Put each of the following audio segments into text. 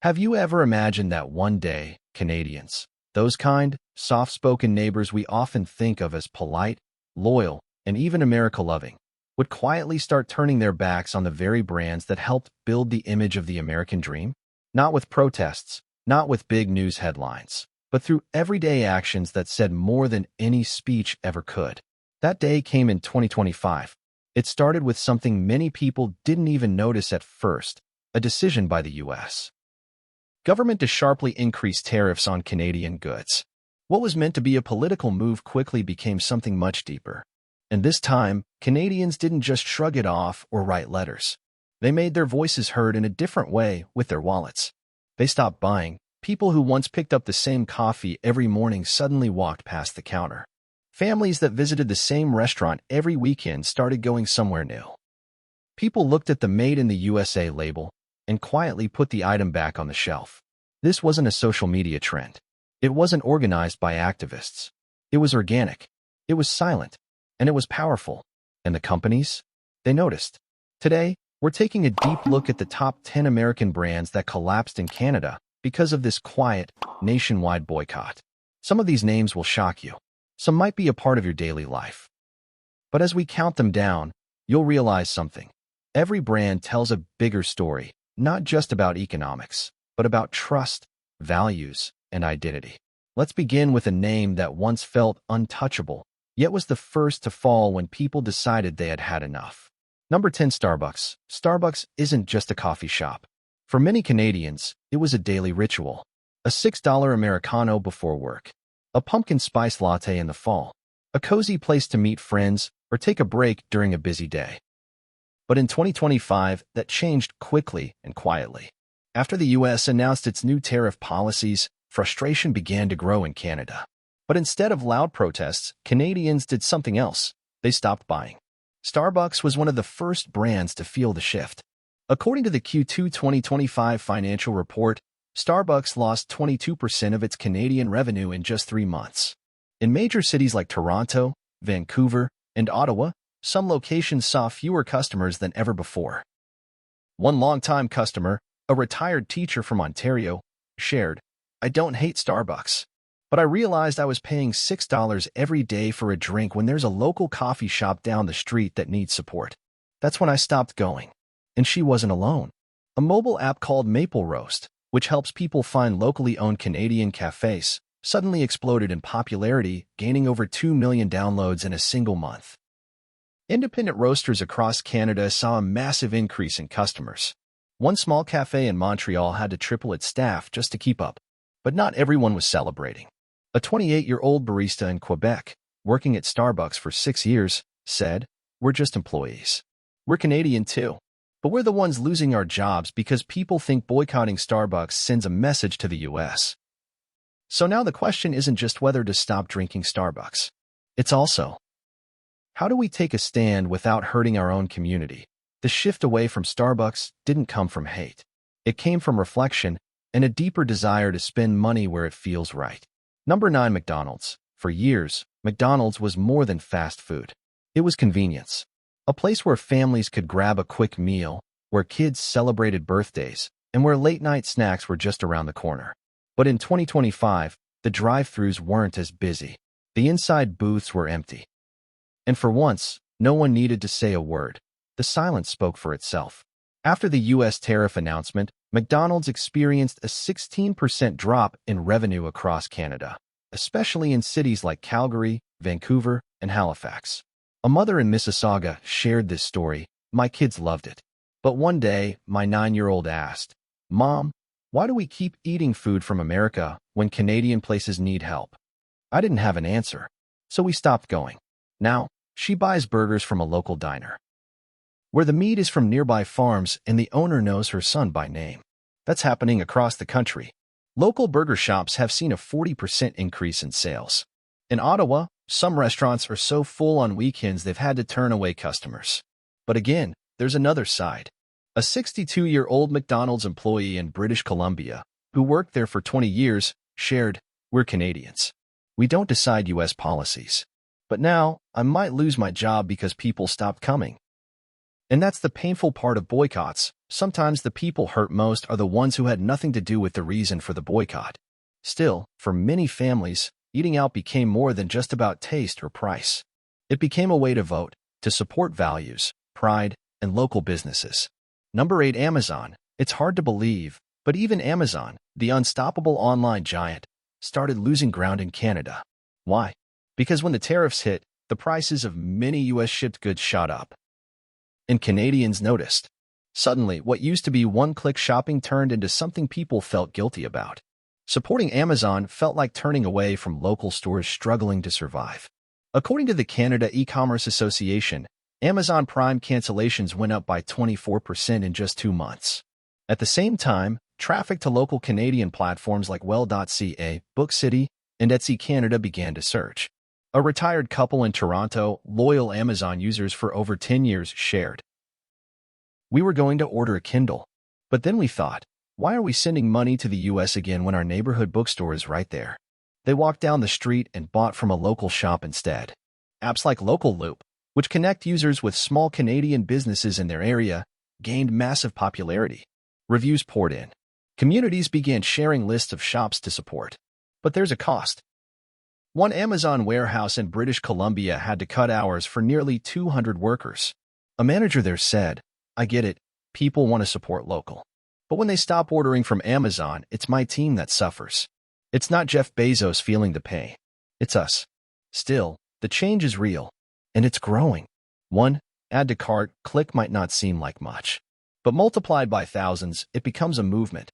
Have you ever imagined that one day, Canadians, those kind, soft-spoken neighbors we often think of as polite, loyal, and even America-loving, would quietly start turning their backs on the very brands that helped build the image of the American dream? Not with protests, not with big news headlines, but through everyday actions that said more than any speech ever could. That day came in 2025. It started with something many people didn't even notice at first, a decision by the U.S. government to sharply increase tariffs on Canadian goods. What was meant to be a political move quickly became something much deeper. And this time, Canadians didn't just shrug it off or write letters. They made their voices heard in a different way with their wallets. They stopped buying. People who once picked up the same coffee every morning suddenly walked past the counter. Families that visited the same restaurant every weekend started going somewhere new. People looked at the Made in the USA label and quietly put the item back on the shelf. This wasn't a social media trend. It wasn't organized by activists. It was organic. It was silent. And it was powerful. And the companies? They noticed. Today, we're taking a deep look at the top 10 American brands that collapsed in Canada because of this quiet, nationwide boycott. Some of these names will shock you. Some might be a part of your daily life. But as we count them down, you'll realize something. Every brand tells a bigger story, not just about economics, but about trust, values, and identity. Let's begin with a name that once felt untouchable, yet was the first to fall when people decided they had had enough. Number 10, Starbucks. Starbucks isn't just a coffee shop. For many Canadians, it was a daily ritual. A $6 Americano before work. A pumpkin spice latte in the fall. A cozy place to meet friends or take a break during a busy day. But in 2025, that changed quickly and quietly. After the U.S. announced its new tariff policies, frustration began to grow in Canada. But instead of loud protests, Canadians did something else. They stopped buying. Starbucks was one of the first brands to feel the shift. According to the Q2 2025 financial report, Starbucks lost 22% of its Canadian revenue in just 3 months. In major cities like Toronto, Vancouver, and Ottawa, some locations saw fewer customers than ever before. One longtime customer, a retired teacher from Ontario, shared, "I don't hate Starbucks, but I realized I was paying $6 every day for a drink when there's a local coffee shop down the street that needs support. That's when I stopped going." And she wasn't alone. A mobile app called Maple Roast, which helps people find locally owned Canadian cafes, suddenly exploded in popularity, gaining over 2 million downloads in a single month. Independent roasters across Canada saw a massive increase in customers. One small cafe in Montreal had to triple its staff just to keep up. But not everyone was celebrating. A 28-year-old barista in Quebec, working at Starbucks for 6 years, said, "We're just employees. We're Canadian too. But we're the ones losing our jobs because people think boycotting Starbucks sends a message to the U.S. So now the question isn't just whether to stop drinking Starbucks. It's also, how do we take a stand without hurting our own community? The shift away from Starbucks didn't come from hate. It came from reflection and a deeper desire to spend money where it feels right. Number 9, McDonald's. For years, McDonald's was more than fast food. It was convenience. A place where families could grab a quick meal, where kids celebrated birthdays, and where late-night snacks were just around the corner. But in 2025, the drive-thrus weren't as busy. The inside booths were empty. And for once, no one needed to say a word. The silence spoke for itself. After the U.S. tariff announcement, McDonald's experienced a 16% drop in revenue across Canada, especially in cities like Calgary, Vancouver, and Halifax. A mother in Mississauga shared this story. "My kids loved it. But one day, my 9-year-old asked, 'Mom, why do we keep eating food from America when Canadian places need help?' I didn't have an answer, so we stopped going. Now, she buys burgers from a local diner, where the meat is from nearby farms and the owner knows her son by name." That's happening across the country. Local burger shops have seen a 40% increase in sales. In Ottawa, some restaurants are so full on weekends they've had to turn away customers. But again, there's another side. A 62-year-old McDonald's employee in British Columbia, who worked there for 20 years, shared, "We're Canadians. We don't decide U.S. policies. But now, I might lose my job because people stopped coming." And that's the painful part of boycotts. Sometimes the people hurt most are the ones who had nothing to do with the reason for the boycott. Still, for many families, eating out became more than just about taste or price. It became a way to vote, to support values, pride, and local businesses. Number 8. Amazon. It's hard to believe, but even Amazon, the unstoppable online giant, started losing ground in Canada. Why? Because when the tariffs hit, the prices of many U.S.-shipped goods shot up. And Canadians noticed. Suddenly, what used to be one-click shopping turned into something people felt guilty about. Supporting Amazon felt like turning away from local stores struggling to survive. According to the Canada E-commerce Association, Amazon Prime cancellations went up by 24% in just 2 months. At the same time, traffic to local Canadian platforms like Well.ca, BookCity, and Etsy Canada began to surge. A retired couple in Toronto, loyal Amazon users for over 10 years, shared. We were going to order a Kindle, but then we thought, why are we sending money to the US again when our neighborhood bookstore is right there? They walked down the street and bought from a local shop instead. Apps like Local Loop, which connect users with small Canadian businesses in their area, gained massive popularity. Reviews poured in. Communities began sharing lists of shops to support. But there's a cost. One Amazon warehouse in British Columbia had to cut hours for nearly 200 workers. A manager there said, I get it, people want to support local. But when they stop ordering from Amazon, it's my team that suffers. It's not Jeff Bezos feeling the pain. It's us. Still, the change is real, and it's growing. 1. Add to cart, click might not seem like much. But multiplied by thousands, it becomes a movement.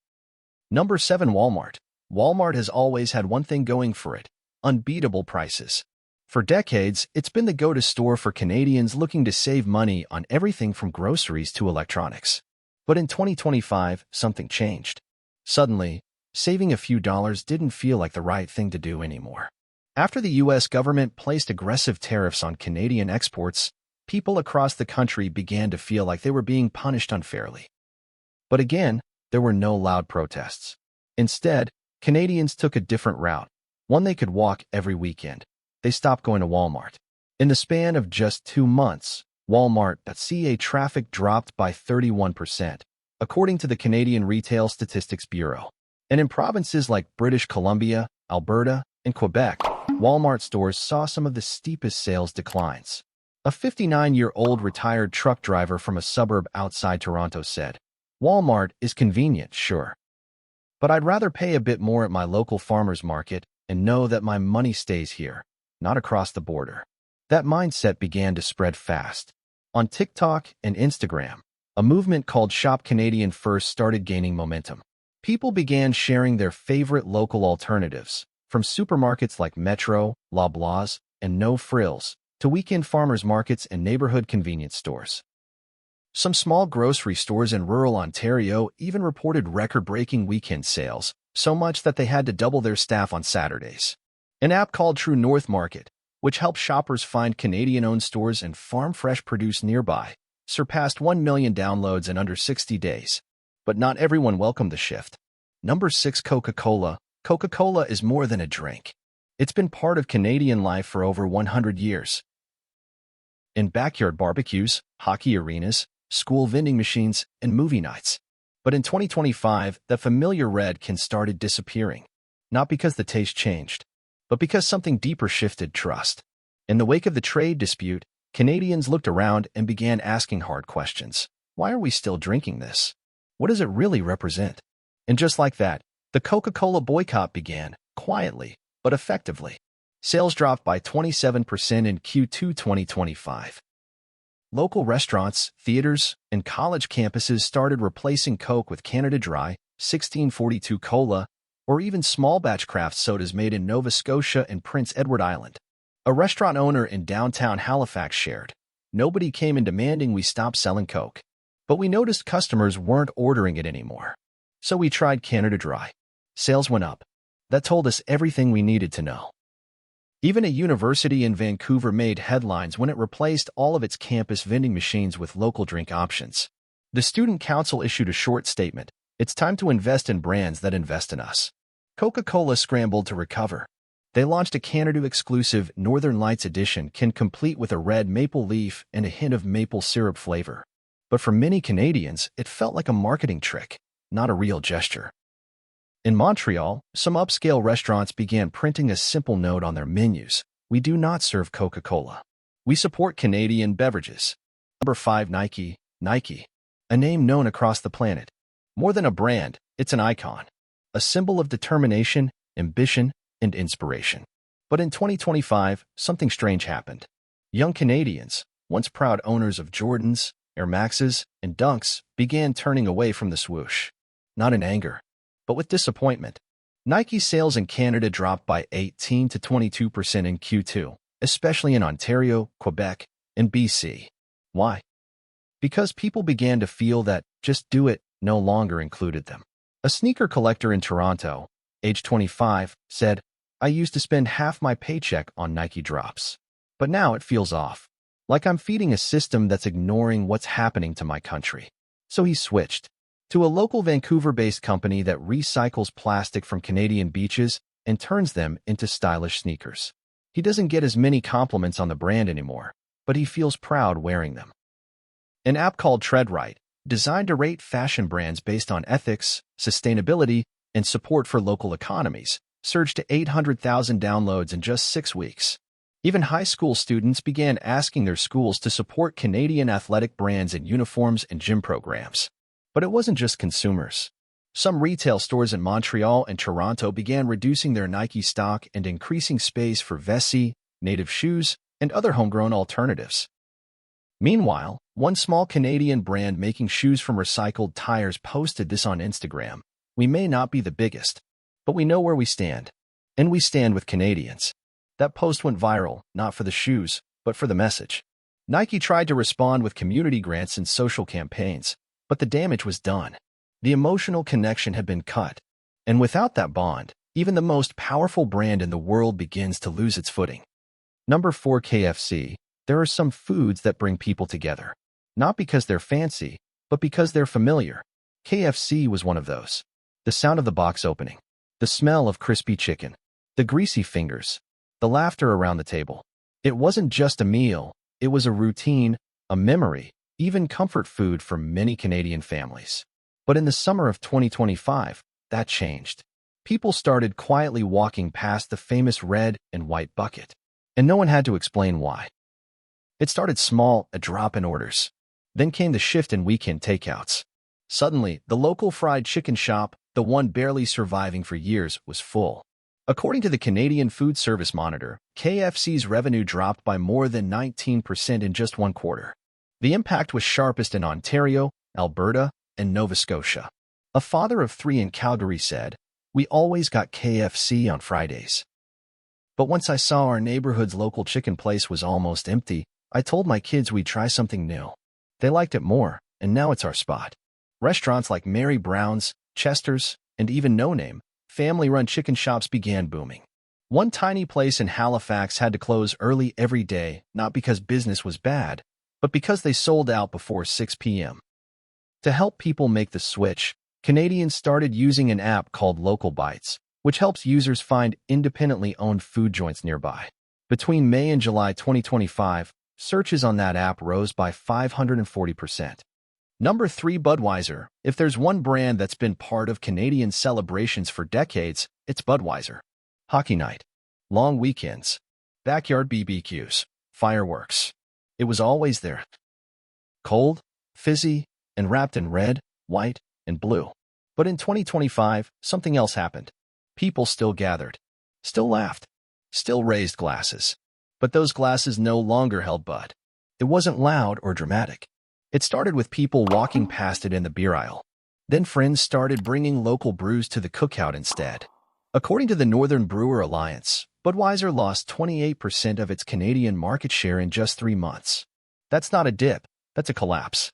Number 7. Walmart. Walmart has always had one thing going for it: unbeatable prices. For decades, it's been the go-to store for Canadians looking to save money on everything from groceries to electronics. But in 2025, something changed. Suddenly, saving a few dollars didn't feel like the right thing to do anymore. After the U.S. government placed aggressive tariffs on Canadian exports, people across the country began to feel like they were being punished unfairly. But again, there were no loud protests. Instead, Canadians took a different route, one they could walk every weekend. They stopped going to Walmart. In the span of just 2 months, Walmart.ca traffic dropped by 31%, according to the Canadian Retail Statistics Bureau. And in provinces like British Columbia, Alberta, and Quebec, Walmart stores saw some of the steepest sales declines. A 59-year-old retired truck driver from a suburb outside Toronto said, Walmart is convenient, sure. But I'd rather pay a bit more at my local farmer's market and know that my money stays here, not across the border. That mindset began to spread fast. On TikTok and Instagram, a movement called Shop Canadian First started gaining momentum. People began sharing their favorite local alternatives, from supermarkets like Metro, Loblaws, and No Frills, to weekend farmers markets and neighborhood convenience stores. Some small grocery stores in rural Ontario even reported record-breaking weekend sales, so much that they had to double their staff on Saturdays. An app called True North Market, which helps shoppers find Canadian-owned stores and farm-fresh produce nearby, surpassed 1 million downloads in under 60 days. But not everyone welcomed the shift. Number 6. Coca-Cola. Coca-Cola is more than a drink. It's been part of Canadian life for over 100 years. In backyard barbecues, hockey arenas, school vending machines, and movie nights. But in 2025, that familiar red can started disappearing. Not because the taste changed, but because something deeper shifted: trust. In the wake of the trade dispute, Canadians looked around and began asking hard questions. Why are we still drinking this? What does it really represent? And just like that, the Coca-Cola boycott began, quietly, but effectively. Sales dropped by 27% in Q2 2025. Local restaurants, theaters, and college campuses started replacing Coke with Canada Dry, 1642 Cola, or even small-batch craft sodas made in Nova Scotia and Prince Edward Island. A restaurant owner in downtown Halifax shared, "Nobody came in demanding we stop selling Coke. But we noticed customers weren't ordering it anymore. So we tried Canada Dry. Sales went up. That told us everything we needed to know." Even a university in Vancouver made headlines when it replaced all of its campus vending machines with local drink options. The Student Council issued a short statement: "It's time to invest in brands that invest in us." Coca-Cola scrambled to recover. They launched a Canada-exclusive Northern Lights edition, complete with a red maple leaf and a hint of maple syrup flavor. But for many Canadians, it felt like a marketing trick, not a real gesture. In Montreal, some upscale restaurants began printing a simple note on their menus: "We do not serve Coca-Cola. We support Canadian beverages." Number 5. Nike. Nike. A name known across the planet. More than a brand, it's an icon. A symbol of determination, ambition, and inspiration. But in 2025, something strange happened. Young Canadians, once proud owners of Jordans, Air Maxes, and Dunks, began turning away from the swoosh. Not in anger, but with disappointment. Nike sales in Canada dropped by 18 to 22% in Q2, especially in Ontario, Quebec, and BC. Why? Because people began to feel that "just do it" no longer included them. A sneaker collector in Toronto, age 25, said, "I used to spend half my paycheck on Nike drops. But now it feels off. Like I'm feeding a system that's ignoring what's happening to my country." So he switched to a local Vancouver-based company that recycles plastic from Canadian beaches and turns them into stylish sneakers. He doesn't get as many compliments on the brand anymore, but he feels proud wearing them. An app called TreadRight, designed to rate fashion brands based on ethics, sustainability, and support for local economies, surged to 800,000 downloads in just 6 weeks. Even high school students began asking their schools to support Canadian athletic brands in uniforms and gym programs. But it wasn't just consumers. Some retail stores in Montreal and Toronto began reducing their Nike stock and increasing space for Vessi, native shoes, and other homegrown alternatives. Meanwhile, one small Canadian brand making shoes from recycled tires posted this on Instagram: "We may not be the biggest, but we know where we stand. And we stand with Canadians." That post went viral, not for the shoes, but for the message. Nike tried to respond with community grants and social campaigns, but the damage was done. The emotional connection had been cut. And without that bond, even the most powerful brand in the world begins to lose its footing. Number 4. KFC. There are some foods that bring people together. Not because they're fancy, but because they're familiar. KFC was one of those. The sound of the box opening, the smell of crispy chicken, the greasy fingers, the laughter around the table. It wasn't just a meal, it was a routine, a memory, even comfort food for many Canadian families. But in the summer of 2025, that changed. People started quietly walking past the famous red and white bucket, and no one had to explain why. It started small, a drop in orders. Then came the shift in weekend takeouts. Suddenly, the local fried chicken shop, the one barely surviving for years, was full. According to the Canadian Food Service Monitor, KFC's revenue dropped by more than 19% in just one quarter. The impact was sharpest in Ontario, Alberta, and Nova Scotia. A father of 3 in Calgary said, "We always got KFC on Fridays. But once I saw our neighborhood's local chicken place was almost empty, I told my kids we'd try something new. They liked it more, and now it's our spot." Restaurants like Mary Brown's, Chester's, and even No Name, family-run chicken shops began booming. One tiny place in Halifax had to close early every day, not because business was bad, but because they sold out before 6 p.m. To help people make the switch, Canadians started using an app called Local Bites, which helps users find independently owned food joints nearby. Between May and July 2025, searches on that app rose by 540%. Number 3. Budweiser. If there's one brand that's been part of Canadian celebrations for decades, it's Budweiser. Hockey night, long weekends, backyard BBQs, fireworks. It was always there. Cold, fizzy, and wrapped in red, white, and blue. But in 2025, something else happened. People still gathered, still laughed, still raised glasses. But those glasses no longer held Bud. It wasn't loud or dramatic. It started with people walking past it in the beer aisle. Then friends started bringing local brews to the cookout instead. According to the Northern Brewer Alliance, Budweiser lost 28% of its Canadian market share in just 3 months. That's not a dip, that's a collapse.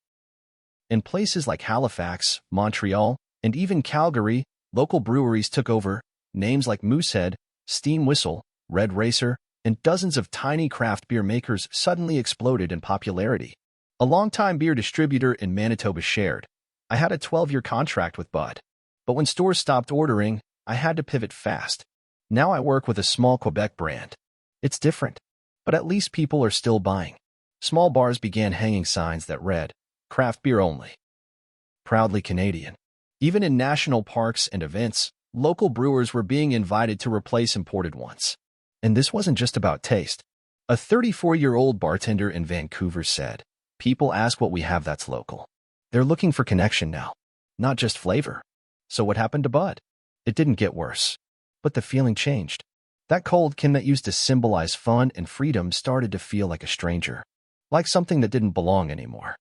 In places like Halifax, Montreal, and even Calgary, local breweries took over. Names like Moosehead, Steam Whistle, Red Racer, and dozens of tiny craft beer makers suddenly exploded in popularity. A longtime beer distributor in Manitoba shared, "I had a 12-year contract with Bud, but when stores stopped ordering, I had to pivot fast. Now I work with a small Quebec brand. It's different, but at least people are still buying." Small bars began hanging signs that read, craft beer only. Proudly Canadian. Even in national parks and events, local brewers were being invited to replace imported ones. And this wasn't just about taste. A 34-year-old bartender in Vancouver said, "People ask what we have that's local. They're looking for connection now, not just flavor." So what happened to Bud? It didn't get worse. But the feeling changed. That cold can that used to symbolize fun and freedom started to feel like a stranger, like something that didn't belong anymore.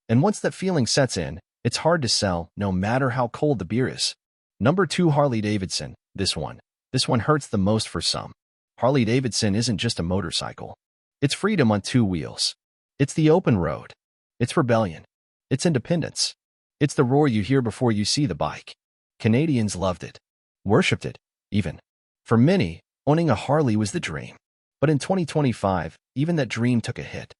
And once that feeling sets in, it's hard to sell, no matter how cold the beer is. Number 2, Harley-Davidson. This one hurts the most for some. Harley-Davidson isn't just a motorcycle. It's freedom on 2 wheels. It's the open road. It's rebellion. It's independence. It's the roar you hear before you see the bike. Canadians loved it, worshipped it, even. For many, owning a Harley was the dream. But in 2025, even that dream took a hit.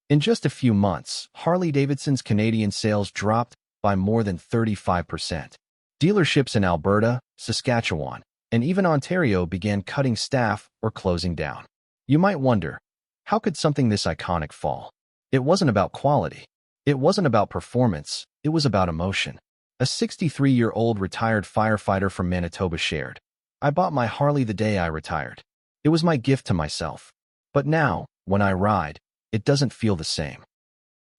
In just a few months, Harley-Davidson's Canadian sales dropped by more than 35%. Dealerships in Alberta, Saskatchewan, and even Ontario began cutting staff or closing down. You might wonder, how could something this iconic fall? It wasn't about quality. It wasn't about performance. It was about emotion. A 63-year-old retired firefighter from Manitoba shared, "I bought my Harley the day I retired. It was my gift to myself. But now, when I ride, it doesn't feel the same.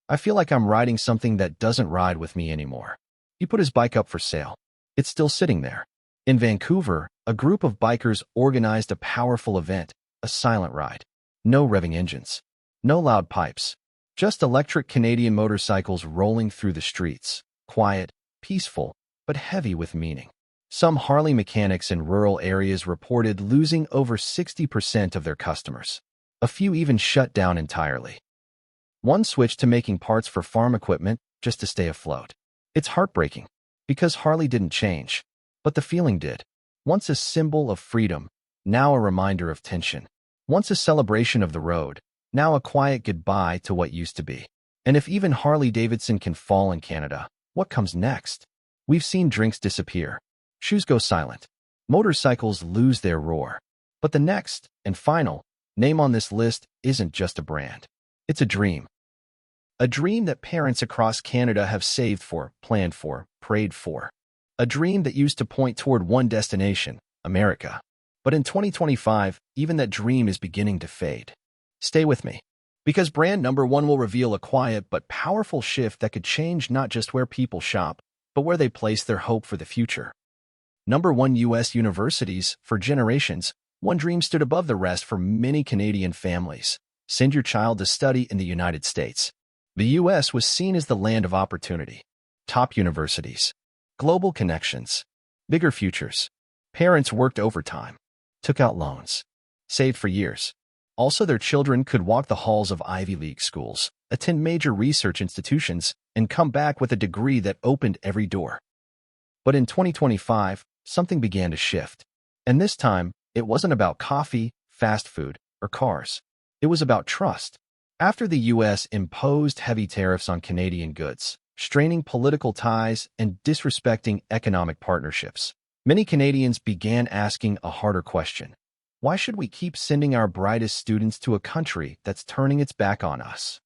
I feel like I'm riding something that doesn't ride with me anymore." He put his bike up for sale. It's still sitting there. In Vancouver, a group of bikers organized a powerful event, a silent ride. No revving engines. No loud pipes. Just electric Canadian motorcycles rolling through the streets. Quiet, peaceful, but heavy with meaning. Some Harley mechanics in rural areas reported losing over 60% of their customers. A few even shut down entirely. One switched to making parts for farm equipment just to stay afloat. It's heartbreaking, because Harley didn't change, but the feeling did. Once a symbol of freedom, now a reminder of tension. Once a celebration of the road, now a quiet goodbye to what used to be. And if even Harley-Davidson can fall in Canada, what comes next? We've seen drinks disappear. Shoes go silent. Motorcycles lose their roar. But the next, and final, name on this list isn't just a brand. It's a dream. A dream that parents across Canada have saved for, planned for, prayed for. A dream that used to point toward one destination, America. But in 2025, even that dream is beginning to fade. Stay with me, because brand number 1 will reveal a quiet but powerful shift that could change not just where people shop, but where they place their hope for the future. Number 1, U.S. universities. For generations, one dream stood above the rest for many Canadian families. Send your child to study in the United States. The U.S. was seen as the land of opportunity. Top universities, global connections, bigger futures. Parents worked overtime, took out loans, saved for years. Also, their children could walk the halls of Ivy League schools, attend major research institutions, and come back with a degree that opened every door. But in 2025, something began to shift. And this time, it wasn't about coffee, fast food, or cars. It was about trust. After the U.S. imposed heavy tariffs on Canadian goods, straining political ties and disrespecting economic partnerships, many Canadians began asking a harder question. Why should we keep sending our brightest students to a country that's turning its back on us?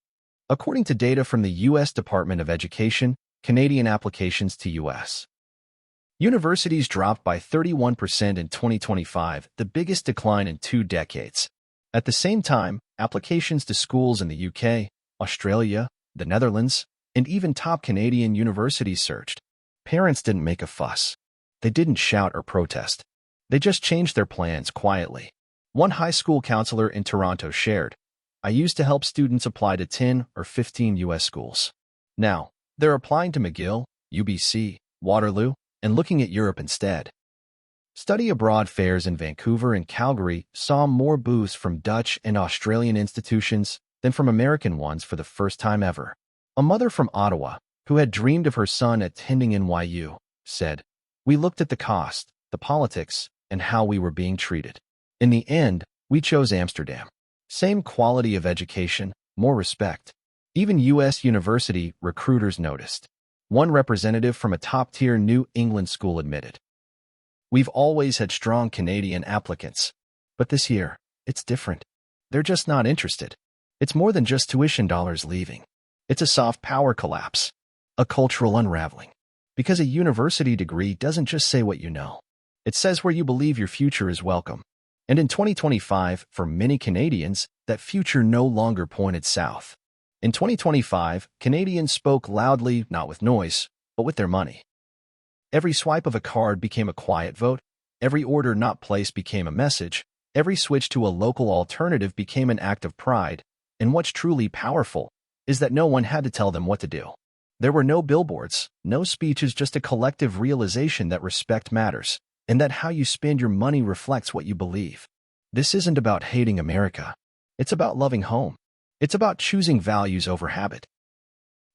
According to data from the U.S. Department of Education, Canadian applications to U.S. universities dropped by 31% in 2025, the biggest decline in 2 decades. At the same time, applications to schools in the UK, Australia, the Netherlands, and even top Canadian universities surged. Parents didn't make a fuss. They didn't shout or protest. They just changed their plans quietly. One high school counselor in Toronto shared, "I used to help students apply to 10 or 15 U.S. schools. Now, they're applying to McGill, UBC, Waterloo, and looking at Europe instead." Study abroad fairs in Vancouver and Calgary saw more booths from Dutch and Australian institutions than from American ones for the first time ever. A mother from Ottawa, who had dreamed of her son attending NYU, said, "We looked at the cost, the politics, and how we were being treated. In the end, we chose Amsterdam. Same quality of education, more respect." Even U.S. university recruiters noticed. One representative from a top-tier New England school admitted, "We've always had strong Canadian applicants. But this year, it's different. They're just not interested. It's more than just tuition dollars leaving. It's a soft power collapse, a cultural unraveling. Because a university degree doesn't just say what you know. It says where you believe your future is welcome. And in 2025, for many Canadians, that future no longer pointed south. In 2025, Canadians spoke loudly, not with noise, but with their money. Every swipe of a card became a quiet vote. Every order not placed became a message. Every switch to a local alternative became an act of pride. And what's truly powerful is that no one had to tell them what to do. There were no billboards, no speeches, just a collective realization that respect matters, and that how you spend your money reflects what you believe. This isn't about hating America. It's about loving home. It's about choosing values over habit.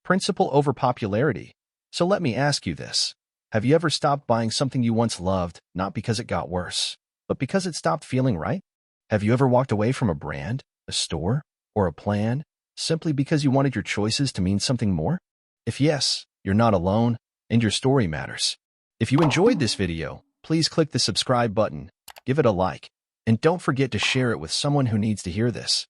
Principle over popularity. So let me ask you this. Have you ever stopped buying something you once loved, not because it got worse, but because it stopped feeling right? Have you ever walked away from a brand, a store, or a plan, simply because you wanted your choices to mean something more? If yes, you're not alone, and your story matters. If you enjoyed this video, please click the subscribe button, give it a like, and don't forget to share it with someone who needs to hear this.